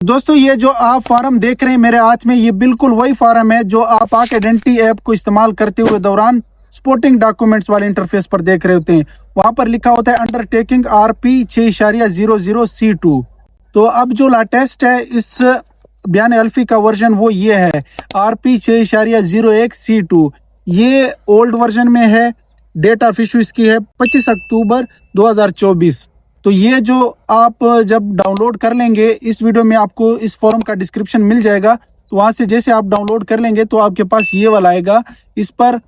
दोस्तों ये जो आप फार्म देख रहे हैं मेरे हाथ में, ये बिल्कुल वही फार्म है जो आप पाक आइडेंटिटी ऐप को इस्तेमाल करते हुए दौरान स्पोर्टिंग डॉक्यूमेंट्स वाले इंटरफेस पर देख रहे होते हैं। वहां पर लिखा होता है अंडरटेकिंग RP 6.00C2। तो अब जो लेटेस्ट है इस बयान अल्फी का वर्जन वो ये है RP 6.01C2। ये ओल्ड वर्जन में है। डेट ऑफ इशू इसकी है 25 अक्टूबर 2024। तो ये जो आप जब डाउनलोड कर लेंगे, इस वीडियो में आपको इस फॉर्म का डिस्क्रिप्शन मिल जाएगा। तो वहां से जैसे आप डाउनलोड कर लेंगे तो आपके पास ये वाला आएगा, इस पर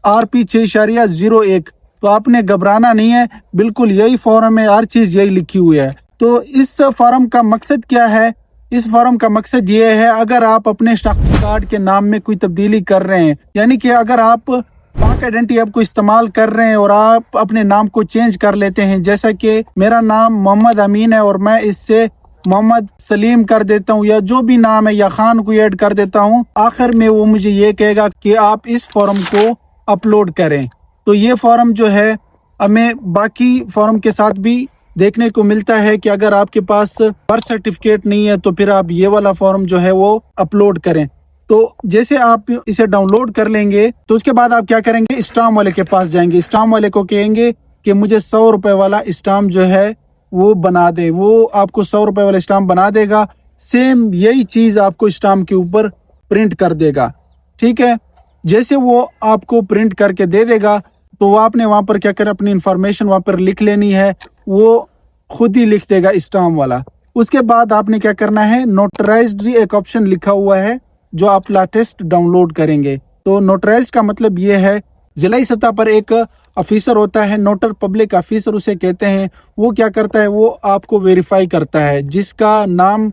RP 6.01। तो आपने घबराना नहीं है, बिल्कुल यही फॉर्म है, हर चीज यही लिखी हुई है। तो इस फॉर्म का मकसद क्या है? इस फॉर्म का मकसद ये है, अगर आप अपने शनाख्ती कार्ड के नाम में कोई तब्दीली कर रहे हैं, यानी कि अगर आप पाक आइडेंटिटी ऐप को इस्तेमाल कर रहे हैं और आप अपने नाम को चेंज कर लेते हैं, जैसा कि मेरा नाम मोहम्मद अमीन है और मैं इससे मोहम्मद सलीम कर देता हूँ, या जो भी नाम है या खान को ऐड कर देता हूँ, आखिर में वो मुझे ये कहेगा कि आप इस फॉर्म को अपलोड करें। तो ये फॉर्म जो है हमें बाकी फॉर्म के साथ भी देखने को मिलता है कि अगर आपके पास बर्थ सर्टिफिकेट नहीं है तो फिर आप ये वाला फॉर्म जो है वो अपलोड करें। तो जैसे आप इसे डाउनलोड कर लेंगे तो उसके बाद आप क्या करेंगे, स्टाम्प वाले के पास जाएंगे। स्टाम्प वाले को कहेंगे कि मुझे 100 रुपए वाला स्टाम्प जो है वो बना दे। वो आपको 100 रुपए वाला स्टाम्प बना देगा। सेम यही चीज आपको स्टाम्प के ऊपर प्रिंट कर देगा। ठीक है, जैसे वो आपको प्रिंट करके दे देगा तो वो आपने वहां पर क्या कर, अपनी इंफॉर्मेशन वहां पर लिख लेनी है। वो खुद ही लिख देगा स्टाम्प वाला। उसके बाद आपने क्या करना है, नोटराइज्ड एक ऑप्शन लिखा हुआ है जो आप लेटेस्ट डाउनलोड करेंगे। तो नोटराइज्ड का मतलब ये है, जिलाई सतह पर एक ऑफिसर होता है, नोटर पब्लिक ऑफिसर उसे कहते हैं। वो क्या करता है, वो आपको वेरीफाई करता है। जिसका नाम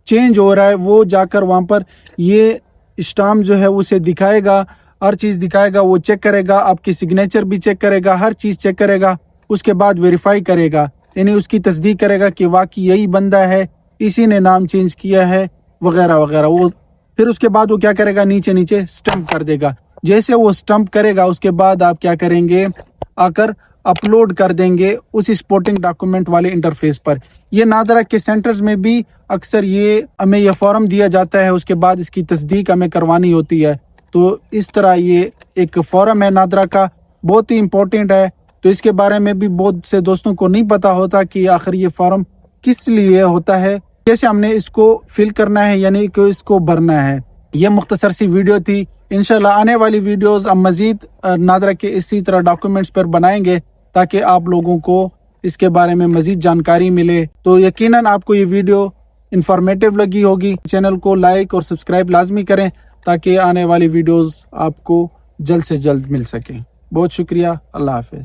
चेंज हो रहा है वो जाकर वहां पर ये स्टाम्प जो है उसे दिखाएगा, हर चीज दिखाएगा। वो चेक करेगा, आपकी सिग्नेचर भी चेक करेगा, हर चीज चेक करेगा। उसके बाद वेरीफाई करेगा, यानी उसकी तस्दीक करेगा कि वाकई यही बंदा है, इसी ने नाम चेंज किया है, वगैरह वगैरह। वो फिर उसके बाद वो क्या करेगा, नीचे नीचे स्टंप कर देगा। जैसे वो स्टंप करेगा उसके बाद आप क्या करेंगे, आकर अपलोड कर देंगे उस स्पोर्टिंग डॉक्यूमेंट वाले इंटरफेस पर। ये नादरा के सेंटर्स में भी अक्सर ये हमें यह फॉर्म दिया जाता है, उसके बाद इसकी तस्दीक हमें करवानी होती है। तो इस तरह ये एक फॉर्म है नादरा का, बहुत ही इम्पोर्टेंट है। तो इसके बारे में भी बहुत से दोस्तों को नहीं पता होता कि आखिर ये फॉर्म किस लिए होता है, कैसे हमने इसको फिल करना है, यानी कि इसको भरना है। ये मुख्तसर सी वीडियो थी। इंशाल्लाह आने वाली वीडियोस हम मजीद नादरा के इसी तरह डॉक्यूमेंट्स पर बनाएंगे ताकि आप लोगों को इसके बारे में मजीद जानकारी मिले। तो यकीनन आपको ये वीडियो इंफॉर्मेटिव लगी होगी। चैनल को लाइक और सब्सक्राइब लाजमी करें ताकि आने वाली वीडियोस आपको जल्द से जल्द मिल सके। बहुत शुक्रिया, अल्लाह हाफिज।